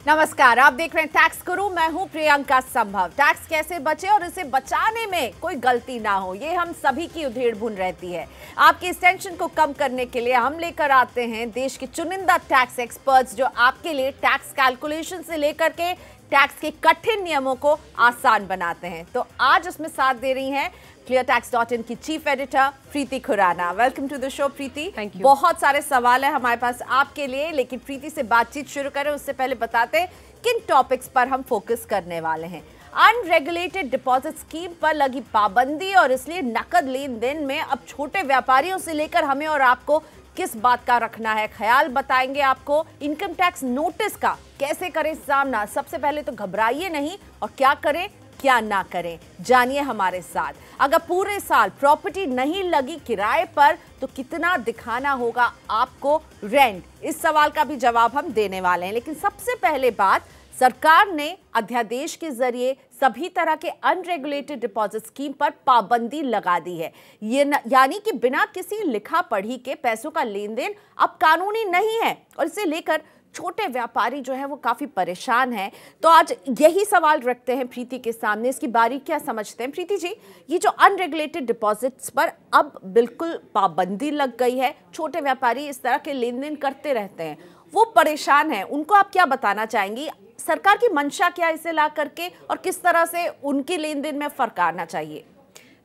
नमस्कार, आप देख रहे हैं टैक्स गुरु। मैं हूं प्रियंका संभव। टैक्स कैसे बचे और इसे बचाने में कोई गलती ना हो, ये हम सभी की उधेड़ बुन रहती है। आपकी इस टेंशन को कम करने के लिए हम लेकर आते हैं देश के चुनिंदा टैक्स एक्सपर्ट्स, जो आपके लिए टैक्स कैलकुलेशन से लेकर के टैक्स के कठिन नियमों को आसान बनाते हैं। तो आज उसमें साथ दे रही हैं cleartax.in की chief editor Preeti Khurana. Welcome to the show Preeti. Thank you. बहुत सारे सवाल है हमारे पास आपके लिए, लेकिन प्रीति से बातचीत शुरू करें उससे पहले बताते हैं किन टॉपिक्स पर हम फोकस करने वाले हैं। अनरेगुलेटेड डिपॉजिट स्कीम पर लगी पाबंदी और इसलिए नकद लेन देन में अब छोटे व्यापारियों से लेकर हमें और आपको किस बात का रखना है ख्याल, बताएंगे आपको। इनकम टैक्स नोटिस का कैसे करें सामना, सबसे पहले तो घबराइए नहीं, और क्या करें क्या ना करें जानिए हमारे साथ। अगर पूरे साल प्रॉपर्टी नहीं लगी किराए पर तो कितना दिखाना होगा आपको रेंट, इस सवाल का भी जवाब हम देने वाले हैं। लेकिन सबसे पहले बात, सरकार ने अध्यादेश के जरिए सभी तरह के अनरेगुलेटेड डिपॉजिट स्कीम पर पाबंदी लगा दी है। ये यानी कि बिना किसी लिखा पढ़ी के पैसों का लेन देन अब कानूनी नहीं है, और इसे लेकर छोटे व्यापारी जो है वो काफी परेशान है। तो आज यही सवाल रखते हैं प्रीति के सामने, इसकी बारीकियां समझते हैं। प्रीति जी, ये जो अनरेगुलेटेड डिपॉजिट्स पर अब बिल्कुल पाबंदी लग गई है, छोटे व्यापारी इस तरह के लेन देन करते रहते हैं, वो परेशान है, उनको आप क्या बताना चाहेंगी? सरकार की मंशा क्या इसे ला करके, और किस तरह से उनके लेन देन में फर्क आना चाहिए?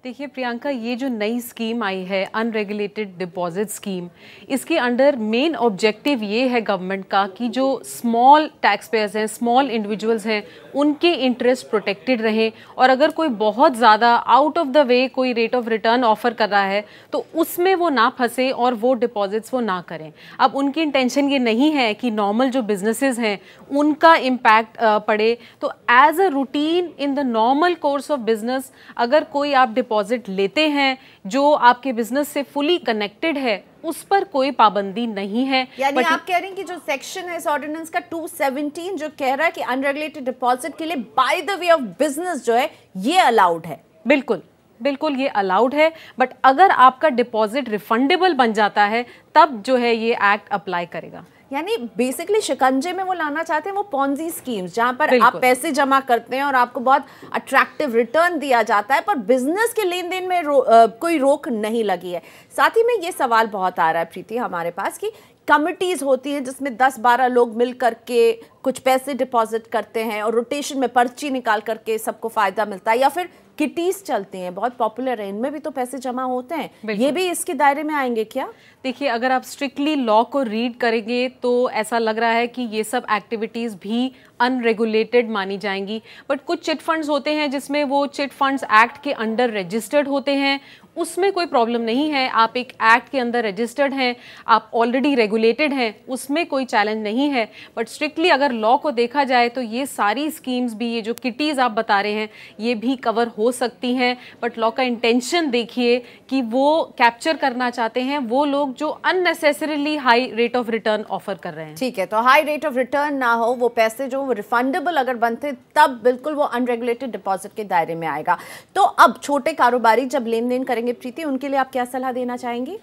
देखिए प्रियंका, ये जो नई स्कीम आई है अनरेगुलेटेड डिपॉजिट स्कीम, इसके अंडर मेन ऑब्जेक्टिव ये है गवर्नमेंट का कि जो स्मॉल टैक्स पेयर्स हैं, स्मॉल इंडिविजुअल्स हैं, उनके इंटरेस्ट प्रोटेक्टेड रहें। और अगर कोई बहुत ज़्यादा आउट ऑफ द वे कोई रेट ऑफ रिटर्न ऑफर कर रहा है तो उसमें वो ना फंसे और वो डिपॉजिट्स वो ना करें। अब उनकी इंटेंशन ये नहीं है कि नॉर्मल जो बिजनेसेस हैं उनका इम्पैक्ट पड़े। तो as a routine in the normal course of business, अगर कोई आप डिपॉजिट लेते हैं जो आपके बिजनेस से फुली कनेक्टेड है, उस पर कोई पाबंदी नहीं है। यानी आप कह रहे हैं कि जो सेक्शन है इस ऑर्डिनेंस का 217 जो कह रहा है कि अनरेगुलेटेड डिपॉजिट के लिए by the way of business जो है ये अलाउड है। बिल्कुल बिल्कुल ये अलाउड है, बट अगर आपका डिपॉजिट रिफंडेबल बन जाता है तब जो है ये एक्ट अप्लाई करेगा। यानी बेसिकली शिकंजे में वो लाना चाहते हैं वो पॉन्जी स्कीम्स, जहां पर आप पैसे जमा करते हैं और आपको बहुत अट्रैक्टिव रिटर्न दिया जाता है, पर बिजनेस के लेन देन में कोई रोक नहीं लगी है। साथ ही में ये सवाल बहुत आ रहा है प्रीति हमारे पास कि कमिटीज होती हैं जिसमें 10-12 लोग मिल करके कुछ पैसे डिपॉजिट करते हैं और रोटेशन में पर्ची निकाल करके सबको फायदा मिलता है, या फिर किटीज चलती हैं, बहुत पॉपुलर है, इनमें भी तो पैसे जमा होते हैं, ये भी इसके दायरे में आएंगे क्या? देखिए, अगर आप स्ट्रिक्टली लॉ को रीड करेंगे तो ऐसा लग रहा है कि ये सब एक्टिविटीज़ भी अनरेगुलेटेड मानी जाएंगी। बट कुछ चिट फंड्स होते हैं जिसमें वो चिट फंड्स एक्ट के अंडर रजिस्टर्ड होते हैं, उसमें कोई प्रॉब्लम नहीं है। आप एक एक्ट के अंदर रजिस्टर्ड हैं, आप ऑलरेडी रेगुलेटेड हैं, उसमें कोई चैलेंज नहीं है। बट स्ट्रिक्टली अगर लॉ को देखा जाए तो ये सारी स्कीम्स भी, ये जो किटीज़ आप बता रहे हैं, ये भी कवर हो सकती हैं। बट लॉ का इंटेंशन देखिए कि वो कैप्चर करना चाहते हैं वो लोग जो unnecessarily high rate of return offer कर रहे हैं। ठीक है, तो हाई रेट ऑफ रिटर्न ना हो, वो पैसे जो रिफंडेबल अगर बनते तब बिल्कुल वो अनरेगुलेटेड डिपॉजिट के दायरे में आएगा। तो अब छोटे कारोबारी जब लेन देन करेंगे प्रीति, उनके लिए आप क्या सलाह देना चाहेंगी?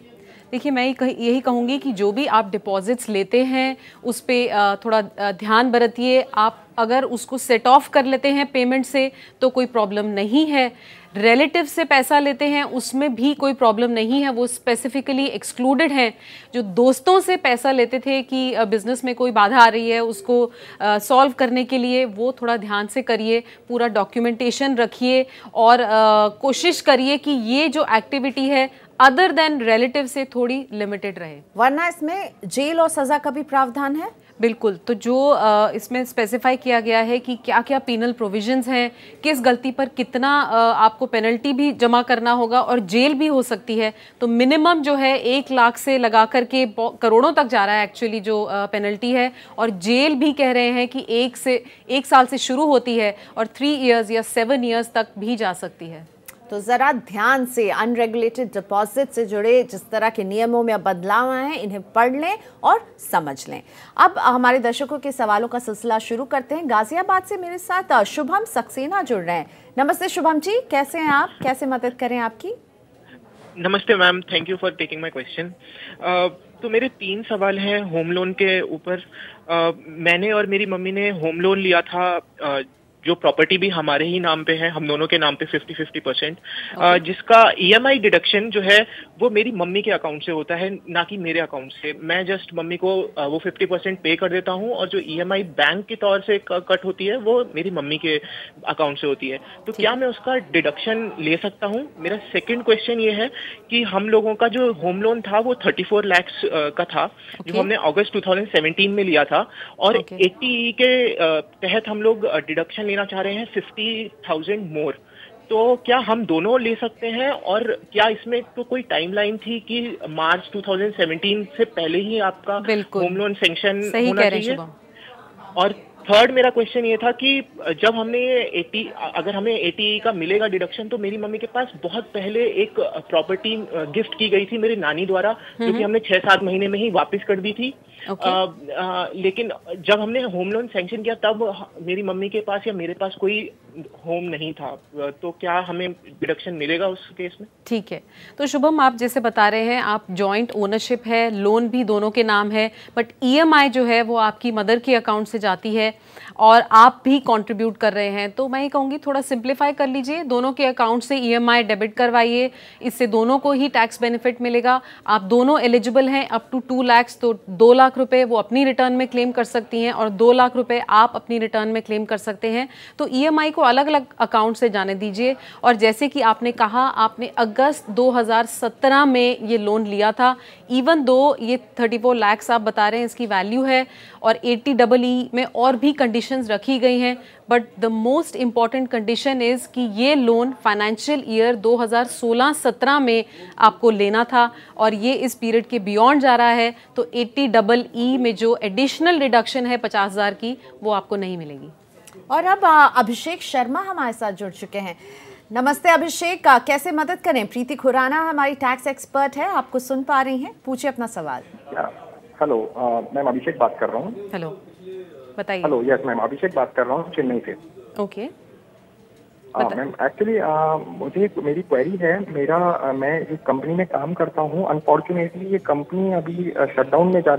देखिए, मैं यही कहूँगी कि जो भी आप डिपॉजिट्स लेते हैं उस पर थोड़ा ध्यान बरतिए। आप अगर उसको सेट ऑफ कर लेते हैं पेमेंट से तो कोई प्रॉब्लम नहीं है। रिलेटिव से पैसा लेते हैं उसमें भी कोई प्रॉब्लम नहीं है, वो स्पेसिफिकली एक्सक्लूडेड हैं। जो दोस्तों से पैसा लेते थे कि बिजनेस में कोई बाधा आ रही है उसको सॉल्व करने के लिए, वो थोड़ा ध्यान से करिए, पूरा डॉक्यूमेंटेशन रखिए और कोशिश करिए कि ये जो एक्टिविटी है अदर देन रिलेटिव से थोड़ी लिमिटेड रहे, वरना इसमें जेल और सजा का भी प्रावधान है। बिल्कुल, तो जो इसमें स्पेसिफाई किया गया है कि क्या क्या पीनल प्रोविजंस हैं, किस गलती पर कितना आपको पेनल्टी भी जमा करना होगा और जेल भी हो सकती है। तो मिनिमम जो है 1 लाख से लगा करके करोड़ों तक जा रहा है एक्चुअली जो पेनल्टी है, और जेल भी कह रहे हैं कि 1 साल से शुरू होती है और 3 इयर्स या 7 इयर्स तक भी जा सकती है। तो ज़रा ध्यान से अनरेगुलेटेड डिपॉजिट से जुड़े जिस तरह के नियमों में बदलाव आए हैं इन्हें पढ़ लें और समझ लें। अब हमारे दर्शकों के सवालों का सिलसिला शुरू करते हैं। गाजियाबाद से मेरे साथ शुभम सक्सेना जुड़ रहे हैं। नमस्ते शुभम जी, कैसे हैं आप? कैसे मदद करें आपकी? नमस्ते ma'am, thank you for taking my question. तो मेरे 3 सवाल हैं होम लोन के ऊपर। मैंने और मेरी मम्मी ने होम लोन लिया था, जो प्रॉपर्टी भी हमारे ही नाम पे है, हम दोनों के नाम पे 50-50%, जिसका ईएमआई डिडक्शन जो है वो मेरी मम्मी के अकाउंट से होता है, ना कि मेरे अकाउंट से। मैं जस्ट मम्मी को वो 50% पे कर देता हूँ, और जो ईएमआई बैंक के तौर से कट होती है वो मेरी मम्मी के अकाउंट से होती है। तो क्या मैं उसका डिडक्शन ले सकता हूँ? मेरा सेकंड क्वेश्चन ये है कि हम लोगों का जो होम लोन था वो 34 लाख का था, जो हमने अगस्त 2017 में लिया था, और 80 के तहत हम लोग डिडक्शन लेना चाह रहे हैं 50,000 मोर। तो क्या हम दोनों ले सकते हैं, और क्या इसमें तो कोई टाइमलाइन थी कि मार्च 2017 से पहले ही आपका होम लोन सैंक्शन होना चाहिए? और थर्ड मेरा क्वेश्चन ये था कि जब हमने अगर हमें 80 का मिलेगा डिडक्शन, तो मेरी मम्मी के पास बहुत पहले एक प्रॉपर्टी गिफ्ट की गई थी मेरी नानी द्वारा, जो कि हमने 6-7 महीने में ही वापस कर दी थी। लेकिन जब हमने होम लोन सैंक्शन किया तब मेरी मम्मी के पास या मेरे पास कोई होम नहीं था। तो क्या हमें डिडक्शन मिलेगा उस केस में? ठीक है, तो शुभम, आप जैसे बता रहे हैं आप जॉइंट ओनरशिप है, लोन भी दोनों के नाम है, बट ईएमआई जो है वो आपकी मदर के अकाउंट से जाती है और आप भी कंट्रीब्यूट कर रहे हैं। तो मैं ये कहूँगी थोड़ा सिंप्लीफाई कर लीजिए, दोनों के अकाउंट से ईएमआई डेबिट करवाइए, इससे दोनों को ही टैक्स बेनिफिट मिलेगा। आप दोनों एलिजिबल हैं अप टू 2 लाख, तो 2 लाख रुपए वो अपनी रिटर्न में क्लेम कर सकती हैं और 2 लाख रुपए आप अपनी रिटर्न में क्लेम कर सकते हैं। तो ईएमआई को अलग अलग अकाउंट से जाने दीजिए। और जैसे कि आपने कहा, आपने अगस्त 2017 में ये लोन लिया था, इवन दो ये 34 लाख आप बता रहे हैं इसकी वैल्यू है, और 80EE में और भी कंडीशंस रखी गई हैं, but the most important condition is कि ये लोन फाइनेंशियल ईयर 2016-17 में आपको लेना था, और ये इस पीरियड के बियॉन्ड जा रहा है, तो 80EE में जो एडिशनल रिडक्शन है 50,000 की, वो आपको नहीं मिलेगी। और अब अभिषेक शर्मा हमारे साथ जुड़ चुके हैं। नमस्ते अभिषेक, कैसे मदद करें? प्रीति खुराना हमारी टैक्स एक्सपर्ट है, आपको सुन पा रही हैं, पूछिए अपना सवाल। हेलो मैम, अभिषेक बात कर रहा हूँ। हेलो, बताइए। हेलो, यस मैम, अभिषेक बात कर रहा हूँ चेन्नई से। ओके मैम, एक्चुअली मुझे मेरी क्वेरी है। मैं एक कंपनी में काम करता हूँ, अनफॉर्चुनेटली ये कंपनी अभी शटडाउन में जा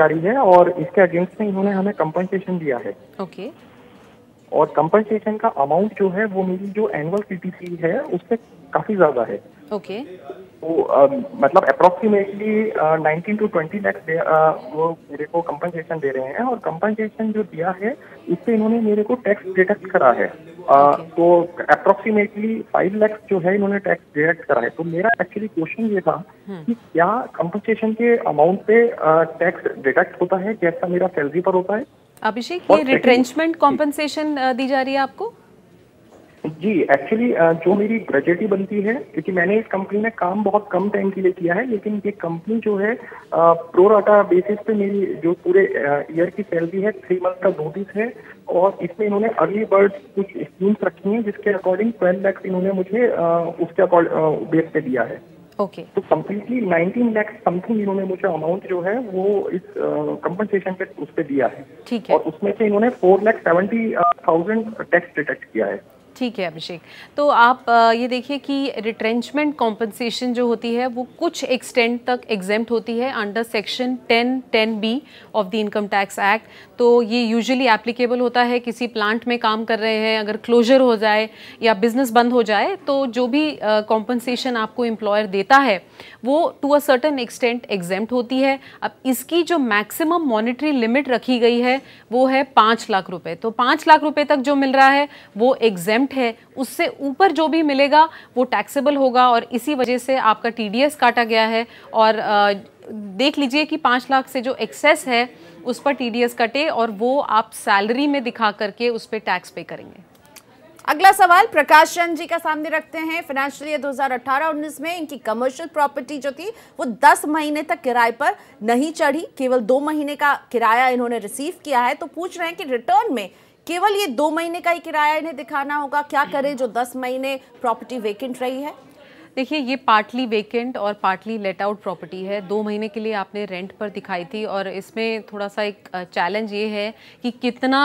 रही है और इसके अगेंस्ट में इन्होंने हमें कंपनसेशन दिया है। ओके। और कंपनसेशन का अमाउंट जो है वो मेरी जो एनुअल सीटीसी है उससे काफी ज्यादा है। ओके। तो मतलब अप्रोक्सीमेटली 19 to 20 लाख वो मेरे को कंपनसेशन दे रहे हैं, और कंपनसेशन जो दिया है इससे इन्होंने मेरे को टैक्स डिडक्ट करा है। तो अप्रोक्सीमेटली 5 लाख जो है इन्होंने टैक्स डिडक्ट करा है। तो मेरा एक्चुअली क्वेश्चन ये था कि क्या कंपनसेशन के अमाउंट पे टैक्स डिडक्ट होता है जैसा मेरा सैलरी पर होता है? अभिषेक, ये रिट्रेंचमेंट कॉम्पनसेशन दी जा रही है आपको? जी, एक्चुअली जो मेरी ग्रेजुएटी बनती है, क्योंकि मैंने इस कंपनी में काम बहुत कम टाइम के लिए किया है, लेकिन ये कंपनी जो है प्रो राटा बेसिस पे मेरी जो पूरे ईयर की सैलरी है 3 मंथ का नोटिस है, और इसमें इन्होंने अर्ली बर्ड कुछ स्कीम्स रखी हैं जिसके अकॉर्डिंग 12 लाख इन्होंने मुझे उसके बेस पे दिया है। ओके। तो कम्प्लीटली 19 लाख समथिंग इन्होंने मुझे अमाउंट जो है वो इस कंपनसेशन पे उस पे दिया है। ठीक है। और उसमें से इन्होंने 4,70,000 टैक्स डिडक्ट किया है। ठीक है अभिषेक, तो आप ये देखिए कि रिट्रेंचमेंट कॉम्पनसेशन जो होती है वो कुछ एक्सटेंट तक एग्जेम्प्ट होती है under section 10(10)(b) of the income tax act. तो ये यूजुअली एप्लीकेबल होता है किसी प्लांट में काम कर रहे हैं, अगर क्लोजर हो जाए या बिजनेस बंद हो जाए, तो जो भी कॉम्पनसेशन आपको एम्प्लॉयर देता है वो to a certain extent exempt होती है। अब इसकी जो मैक्सिमम मॉनेटरी लिमिट रखी गई है वो है 5 लाख रुपए। तो 5 लाख रुपए तक जो मिल रहा है वो एग्जेम्प्ट है, उससे ऊपर जो भी मिलेगा वो टैक्सेबल होगा, और इसी वजह से आपका टीडीएस काटा गया है। और देख लीजिए कि 5 लाख से जो एक्सेस है उस पर टीडीएस कटे, और वो आप सैलरी में दिखा करके उस पर टैक्स पे करेंगे। अगला सवाल प्रकाश चंद जी का सामने रखते हैं। फाइनेंशियल ईयर 2018-19 में इनकी कमर्शियल प्रॉपर्टी जो थी वो 10 महीने तक किराए पर नहीं चढ़ी, केवल 2 महीने का किराया इन्होंने रिसीव किया है। तो पूछ रहे हैं कि रिटर्न में केवल ये 2 महीने का ही किराया इन्हें दिखाना होगा, क्या करें जो 10 महीने प्रॉपर्टी वेकेंट रही है? देखिए, ये पार्टली वेकेंट और पार्टली लेट आउट प्रॉपर्टी है। 2 महीने के लिए आपने रेंट पर दिखाई थी और इसमें थोड़ा सा एक चैलेंज ये है कि कितना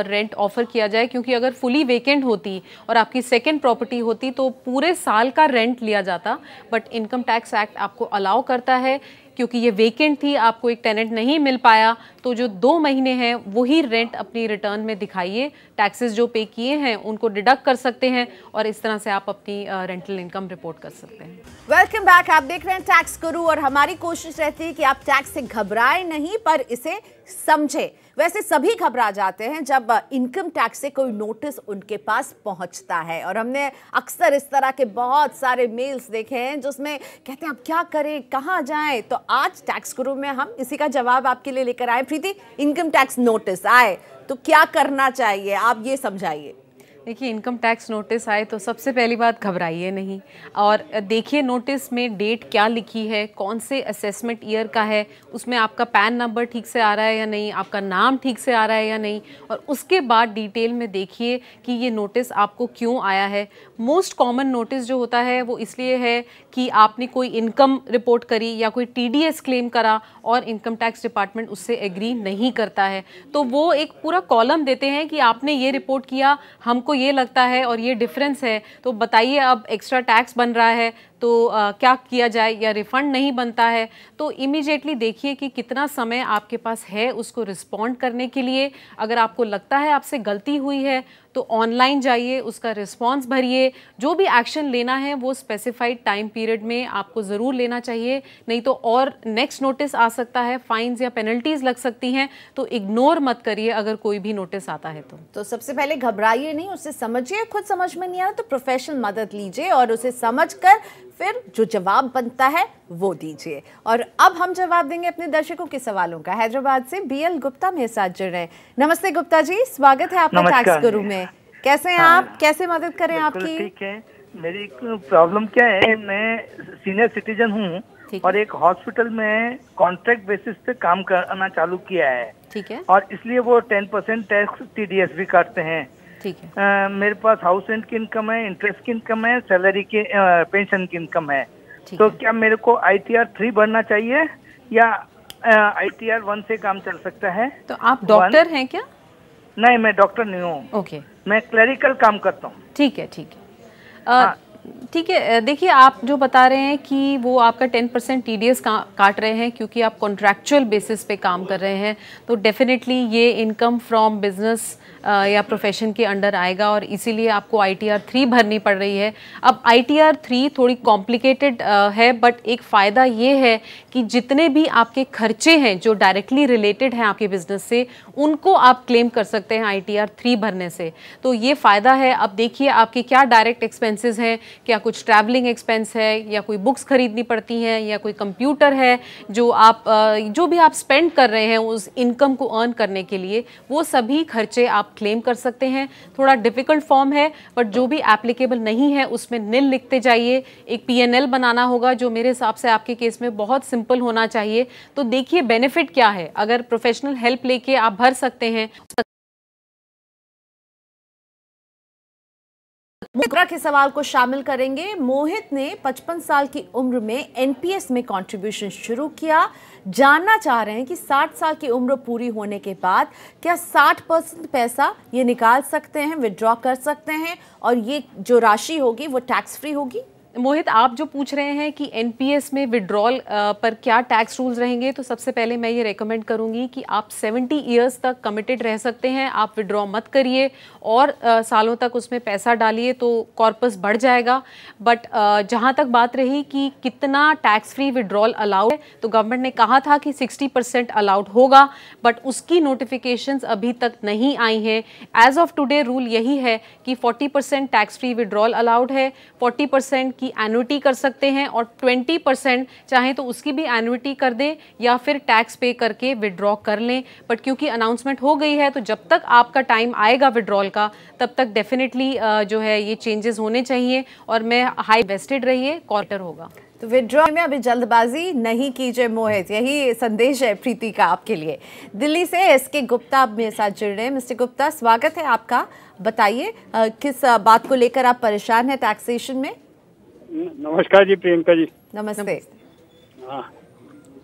रेंट ऑफर किया जाए, क्योंकि अगर फुली वेकेंट होती और आपकी सेकंड प्रॉपर्टी होती तो पूरे साल का रेंट लिया जाता। बट इनकम टैक्स एक्ट आपको अलाउ करता है, क्योंकि ये वेकेंट थी, आपको एक टेनेंट नहीं मिल पाया, तो जो 2 महीने हैं वही रेंट अपनी रिटर्न में दिखाइए, टैक्सेस जो पे किए हैं उनको डिडक्ट कर सकते हैं और इस तरह से आप अपनी रेंटल इनकम रिपोर्ट कर सकते हैं। Welcome back. आप देख रहे हैं टैक्स गुरु और हमारी कोशिश रहती है कि आप टैक्स से घबराएं नहीं पर इसे समझे। वैसे सभी घबरा जाते हैं जब इनकम टैक्स से कोई नोटिस उनके पास पहुंचता है, और हमने अक्सर इस तरह के बहुत सारे मेल्स देखे हैं जिसमें कहते हैं अब क्या करें, कहां जाएं। तो आज टैक्स गुरु में हम इसी का जवाब आपके लिए लेकर आए। प्रीति, इनकम टैक्स नोटिस आए तो क्या करना चाहिए, आप ये समझाइए। देखिए, इनकम टैक्स नोटिस आए तो सबसे पहली बात घबराइए नहीं, और देखिए नोटिस में डेट क्या लिखी है, कौन से असेसमेंट ईयर का है, उसमें आपका पैन नंबर ठीक से आ रहा है या नहीं, आपका नाम ठीक से आ रहा है या नहीं, और उसके बाद डिटेल में देखिए कि ये नोटिस आपको क्यों आया है। मोस्ट कॉमन नोटिस जो होता है वो इसलिए है कि आपने कोई इनकम रिपोर्ट करी या कोई TDS क्लेम करा और इनकम टैक्स डिपार्टमेंट उससे एग्री नहीं करता है, तो वो एक पूरा कॉलम देते हैं कि आपने ये रिपोर्ट किया, हमको ये लगता है और ये डिफरेंस है, तो बताइए अब एक्स्ट्रा टैक्स बन रहा है तो क्या किया जाए, या रिफंड नहीं बनता है। तो इमीडिएटली देखिए कि कितना समय आपके पास है उसको रिस्पॉन्ड करने के लिए। अगर आपको लगता है आपसे गलती हुई है तो ऑनलाइन जाइए, उसका रिस्पॉन्स भरिए, जो भी एक्शन लेना है वो स्पेसिफाइड टाइम पीरियड में आपको ज़रूर लेना चाहिए, नहीं तो और नेक्स्ट नोटिस आ सकता है, फाइन्स या पेनल्टीज लग सकती हैं। तो इग्नोर मत करिए अगर कोई भी नोटिस आता है तो सबसे पहले घबराइए नहीं, उसे समझिए। खुद समझ में नहीं आ रहा तो प्रोफेशनल मदद लीजिए और उसे समझकर फिर जो जवाब बनता है वो दीजिए। और अब हम जवाब देंगे अपने दर्शकों के सवालों का। हैदराबाद से BL गुप्ता मेरे साथ जुड़ रहे हैं। नमस्ते गुप्ता जी, स्वागत है आपका टैक्स गुरु में। कैसे हैं आप, कैसे मदद करें आपकी? ठीक है। मेरी प्रॉब्लम क्या है, मैं सीनियर सिटीजन हूँ और एक हॉस्पिटल में कॉन्ट्रैक्ट बेसिस पे काम करना चालू किया है। ठीक है। और इसलिए वो 10% टैक्स TDS भी काटते हैं। ठीक है। मेरे पास हाउस रेंट की इनकम है, इंटरेस्ट की इनकम है, सैलरी की पेंशन की इनकम है। तो क्या मेरे को ITR 3 भरना चाहिए या ITR 1 से काम चल सकता है? तो आप डॉक्टर हैं क्या? नहीं, मैं डॉक्टर नहीं हूँ। ओके, मैं क्लरिकल काम करता हूँ। ठीक है, ठीक है। ठीक है, देखिए आप जो बता रहे हैं कि वो आपका 10% TDS काट रहे हैं क्योंकि आप कॉन्ट्रैक्चुअल बेसिस पे काम कर रहे हैं, तो डेफिनेटली ये इनकम फ्रॉम बिजनेस या प्रोफेशन के अंडर आएगा और इसीलिए आपको ITR 3 भरनी पड़ रही है। अब ITR 3 थोड़ी कॉम्प्लिकेटेड है, बट एक फ़ायदा ये है कि जितने भी आपके खर्चे हैं जो डायरेक्टली रिलेटेड हैं आपके बिजनेस से, उनको आप क्लेम कर सकते हैं ITR 3 भरने से। तो ये फ़ायदा है। अब देखिए आपके क्या डायरेक्ट एक्सपेंसेस हैं, क्या कुछ ट्रैवलिंग एक्सपेंस है, या कोई बुक्स खरीदनी पड़ती हैं, या कोई कंप्यूटर है जो भी आप स्पेंड कर रहे हैं उस इनकम को अर्न करने के लिए, वो सभी खर्चे आप क्लेम कर सकते हैं। थोड़ा डिफिकल्ट फॉर्म है, बट जो भी एप्लीकेबल नहीं है उसमें निल लिखते जाइए। एक PNL बनाना होगा जो मेरे हिसाब से आपके केस में बहुत सिंपल होना चाहिए। तो देखिए बेनिफिट क्या है, अगर प्रोफेशनल हेल्प लेके आप भर सकते हैं। मुद्रा के सवाल को शामिल करेंगे। मोहित ने 55 साल की उम्र में NPS में कंट्रीब्यूशन शुरू किया। जानना चाह रहे हैं कि 60 साल की उम्र पूरी होने के बाद क्या 60% पैसा ये निकाल सकते हैं, विड्रॉ कर सकते हैं, और ये जो राशि होगी वो टैक्स फ्री होगी? मोहित, आप जो पूछ रहे हैं कि NPS में विड्रॉल पर क्या टैक्स रूल्स रहेंगे, तो सबसे पहले मैं ये रेकमेंड करूंगी कि आप 70 इयर्स तक कमिटेड रह सकते हैं। आप विड्रॉ मत करिए और सालों तक उसमें पैसा डालिए तो कॉर्पस बढ़ जाएगा। बट जहां तक बात रही कि कितना टैक्स फ्री विड्रॉल अलाउड है, तो गवर्नमेंट ने कहा था कि 60% अलाउड होगा, बट उसकी नोटिफिकेशंस अभी तक नहीं आई हैं। एज ऑफ टुडे रूल यही है कि 40% टैक्स फ्री विड्रॉल अलाउड है, 40% की एन्युटी कर सकते हैं, और 20% चाहे तो उसकी भी एन्युटी कर दें या फिर टैक्स पे करके विड्रॉ कर लें। बट क्योंकि अनाउंसमेंट हो गई है, तो जब तक आपका टाइम आएगा विड्रॉल का, तब तक डेफिनेटली जो है ये चेंजेस होने चाहिए, और मैं हाई वेस्टेड रहिए, क्वार्टर होगा। तो विड्रॉ में अभी जल्दबाजी नहीं कीजिए मोहित, यही संदेश है प्रीति का आपके लिए। दिल्ली से SK गुप्ता मेरे साथ जुड़ रहे हैं। मिस्टर गुप्ता, स्वागत है आपका। बताइए किस बात को लेकर आप परेशान हैं टैक्सेशन में? नमस्कार जी प्रियंका जी। नमस्ते। हाँ,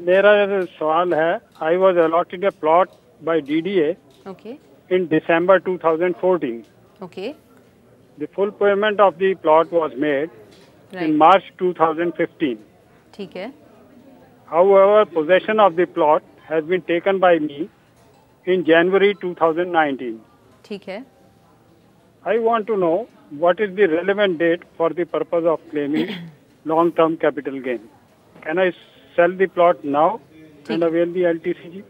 मेरा सवाल है, I was allotted A plot bye DDA okay in December 2014. Okay The full payment of the plot was made in right March 2015. ठीक है However, possession of the plot has been taken by me in January 2019. ठीक है I want to know what is the relevant date for the purpose of claiming long-term capital gain. Can I sell the plot now and avail the LTC?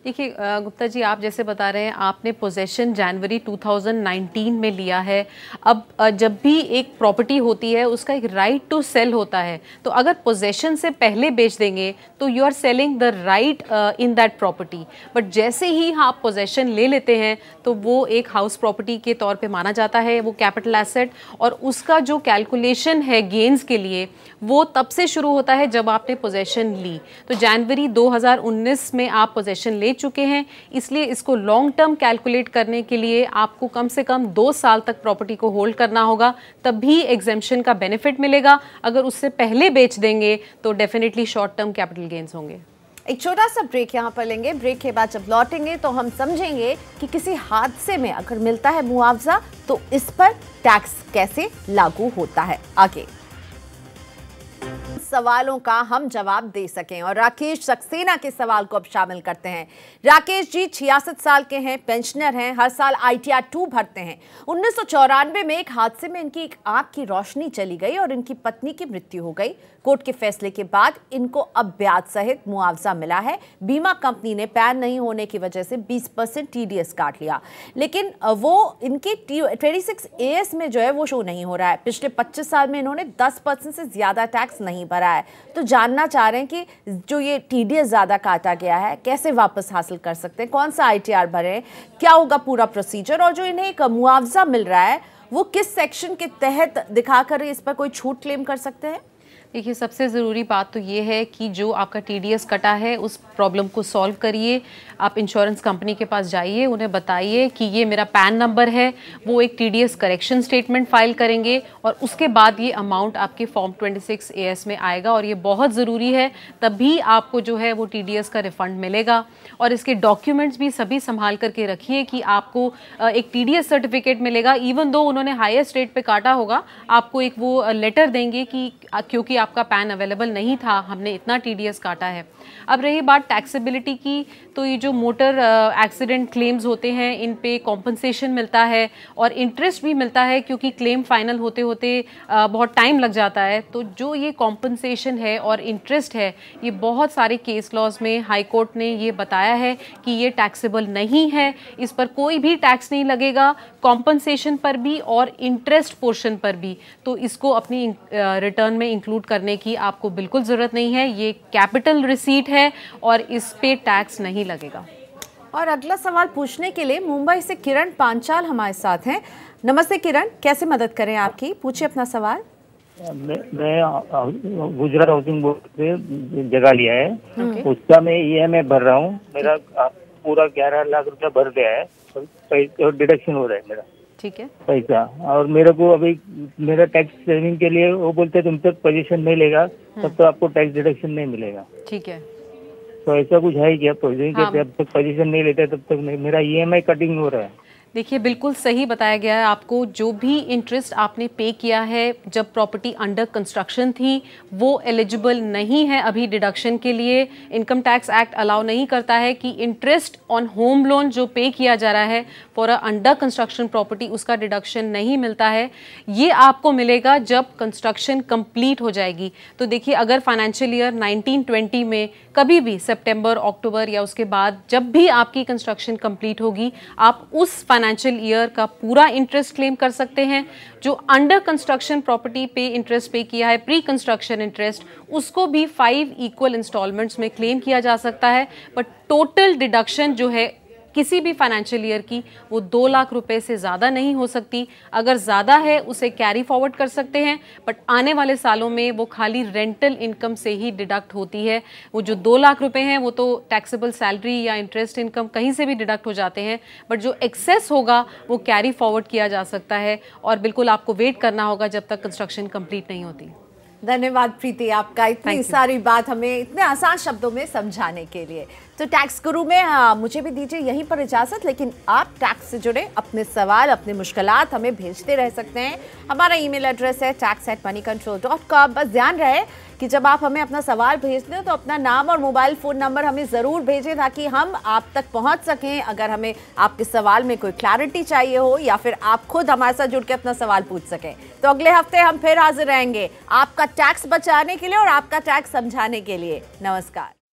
देखिए गुप्ता जी, आप जैसे बता रहे हैं आपने possession जनवरी 2019 में लिया है। अब जब भी एक प्रॉपर्टी होती है उसका एक राइट टू सेल होता है, तो अगर पोजेशन से पहले बेच देंगे तो you are selling the right in that property. But जैसे ही आप पोजेशन ले लेते हैं तो वो एक हाउस प्रॉपर्टी के तौर पे माना जाता है, वो कैपिटल एसेट, और उसका जो कैलकुलेशन है गेन्स के लिए वो तब से शुरू होता है जब आपने पोजेशन ली। तो जनवरी 2019 में आप पोजेशन ले चुके हैं, इसलिए इसको लॉन्ग टर्म कैलकुलेट करने के लिए आपको कम से कम 2 साल तक प्रॉपर्टी को होल्ड करना होगा, तभी एग्जेम्पशन का बेनिफिट मिलेगा। अगर उससे पहले बेच देंगे तो definitely short term capital gains होंगे। एक छोटा सा ब्रेक यहाँ पर लेंगे। ब्रेक के बाद जब लौटेंगे तो हम समझेंगे कि किसी हादसे में अगर मिलता है मुआवजा तो इस पर टैक्स कैसे लागू होता है। आगे सवालों का हम जवाब दे सकें और राकेश सक्सेना के सवाल को अब शामिल करते हैं। राकेश जी 66 साल के हैं, पेंशनर हैं, हर साल ITR 2 भरते हैं। 1994 में एक हादसे में इनकी एक आंख की रोशनी चली गई और इनकी पत्नी की मृत्यु हो गई। कोर्ट के फैसले के बाद इनको अब ब्याज सहित मुआवजा मिला है। बीमा कंपनी ने पैन नहीं होने की वजह से 20% TDS काट लिया, लेकिन वो इनके 26 AS में जो है वो शो नहीं हो रहा है। पिछले 25 साल में इन्होंने 10% से ज्यादा टैक्स नहीं भरा है। तो जानना चाह रहे हैं कि जो ये TDS ज्यादा काटा गया है कैसे वापस हासिल कर सकते हैं, कौन सा ITR भरें, क्या होगा पूरा प्रोसीजर, और जो इन्हें एक मुआवजा मिल रहा है वो किस सेक्शन के तहत दिखाकर इस पर कोई छूट क्लेम कर सकते हैं। देखिए, सबसे ज़रूरी बात तो ये है कि जो आपका TDS कटा है उस प्रॉब्लम को सॉल्व करिए। आप इंश्योरेंस कंपनी के पास जाइए, उन्हें बताइए कि ये मेरा पैन नंबर है, वो एक TDS करेक्शन स्टेटमेंट फाइल करेंगे और उसके बाद ये अमाउंट आपके फॉर्म 26 AS में आएगा और ये बहुत ज़रूरी है, तभी आपको जो है वो TDS का रिफ़ंड मिलेगा। और इसके डॉक्यूमेंट्स भी सभी संभाल करके रखिए कि आपको एक TDS सर्टिफिकेट मिलेगा। इवन दो उन्होंने हाईएस्ट रेट पे काटा होगा, आपको एक वो लेटर देंगे कि क्योंकि आपका पैन अवेलेबल नहीं था हमने इतना TDS काटा है। अब रही बात टैक्सेबिलिटी की, तो ये जो मोटर एक्सीडेंट क्लेम्स होते हैं इन पे कॉम्पनसेशन मिलता है और इंटरेस्ट भी मिलता है, क्योंकि क्लेम फाइनल होते होते बहुत टाइम लग जाता है। तो जो ये कॉम्पनसेशन है और इंटरेस्ट है, ये बहुत सारे केस लॉज में हाई कोर्ट ने ये बताया है कि ये टैक्सेबल नहीं है, इस पर कोई भी टैक्स नहीं लगेगा, कॉम्पनसेशन पर भी और इंटरेस्ट पोर्शन पर भी। तो इसको अपनी रिटर्न में इंक्लूड करने की आपको बिल्कुल ज़रूरत नहीं है। ये कैपिटल रिसीट है और इस पे टैक्स नहीं लगेगा। और अगला सवाल पूछने के लिए मुंबई से किरण पांचाल हमारे साथ हैं। नमस्ते किरण, कैसे मदद करें आपकी, पूछिए अपना सवाल। मैं गुजरात हाउसिंग बोर्ड से जगह लिया है, उसका मैं EMI भर रहा हूँ। मेरा पूरा 11 लाख रुपया भर गया है और डिडक्शन हो रहा है मेरा, ठीक है, पैसा। और मेरे को अभी मेरा टैक्स सेविंग के लिए वो बोलते हैं तुम तक पोजीशन नहीं लेगा तब तो आपको टैक्स डिडक्शन नहीं मिलेगा, ठीक है। तो ऐसा कुछ है क्या पोजीशन के जब तक पोजीशन नहीं लेते तब तक नहीं, मेरा EMI कटिंग हो रहा है। देखिए, बिल्कुल सही बताया गया है आपको। जो भी इंटरेस्ट आपने पे किया है जब प्रॉपर्टी अंडर कंस्ट्रक्शन थी वो एलिजिबल नहीं है अभी डिडक्शन के लिए। इनकम टैक्स एक्ट अलाउ नहीं करता है कि इंटरेस्ट ऑन होम लोन जो पे किया जा रहा है for a under construction property उसका डिडक्शन नहीं मिलता है। ये आपको मिलेगा जब कंस्ट्रक्शन कंप्लीट हो जाएगी। तो देखिए, अगर फाइनेंशियल ईयर 19-20 में कभी भी सितंबर, अक्टूबर या उसके बाद जब भी आपकी कंस्ट्रक्शन कंप्लीट होगी, आप उस फाइनेंशियल ईयर का पूरा इंटरेस्ट क्लेम कर सकते हैं। जो अंडर कंस्ट्रक्शन प्रॉपर्टी पे इंटरेस्ट पे किया है, प्री कंस्ट्रक्शन इंटरेस्ट, उसको भी 5 इक्वल इंस्टॉलमेंट्स में क्लेम किया जा सकता है। बट टोटल डिडक्शन जो है किसी भी फाइनेंशियल ईयर की, वो 2 लाख रुपए से ज़्यादा नहीं हो सकती। अगर ज़्यादा है उसे कैरी फॉरवर्ड कर सकते हैं, बट आने वाले सालों में वो खाली रेंटल इनकम से ही डिडक्ट होती है। वो जो 2 लाख रुपए हैं वो तो टैक्सेबल सैलरी या इंटरेस्ट इनकम कहीं से भी डिडक्ट हो जाते हैं, बट जो एक्सेस होगा वो कैरी फॉरवर्ड किया जा सकता है और बिल्कुल आपको वेट करना होगा जब तक कंस्ट्रक्शन कंप्लीट नहीं होती। धन्यवाद प्रीति आपका इतनी सारी बात हमें इतने आसान शब्दों में समझाने के लिए। तो टैक्स गुरु में मुझे भी दीजिए यहीं पर इजाजत, लेकिन आप टैक्स से जुड़े अपने सवाल, अपने मुश्किलात हमें भेजते रह सकते हैं। हमारा ईमेल एड्रेस है tax@moneycontrol.com। बस ध्यान रहे कि जब आप हमें अपना सवाल भेजते हो तो अपना नाम और मोबाइल फ़ोन नंबर हमें ज़रूर भेजें ताकि हम आप तक पहुंच सकें। अगर हमें आपके सवाल में कोई क्लैरिटी चाहिए हो या फिर आप खुद हमारे साथ जुड़ के अपना सवाल पूछ सकें, तो अगले हफ्ते हम फिर हाजिर रहेंगे आपका टैक्स बचाने के लिए और आपका टैक्स समझाने के लिए। नमस्कार।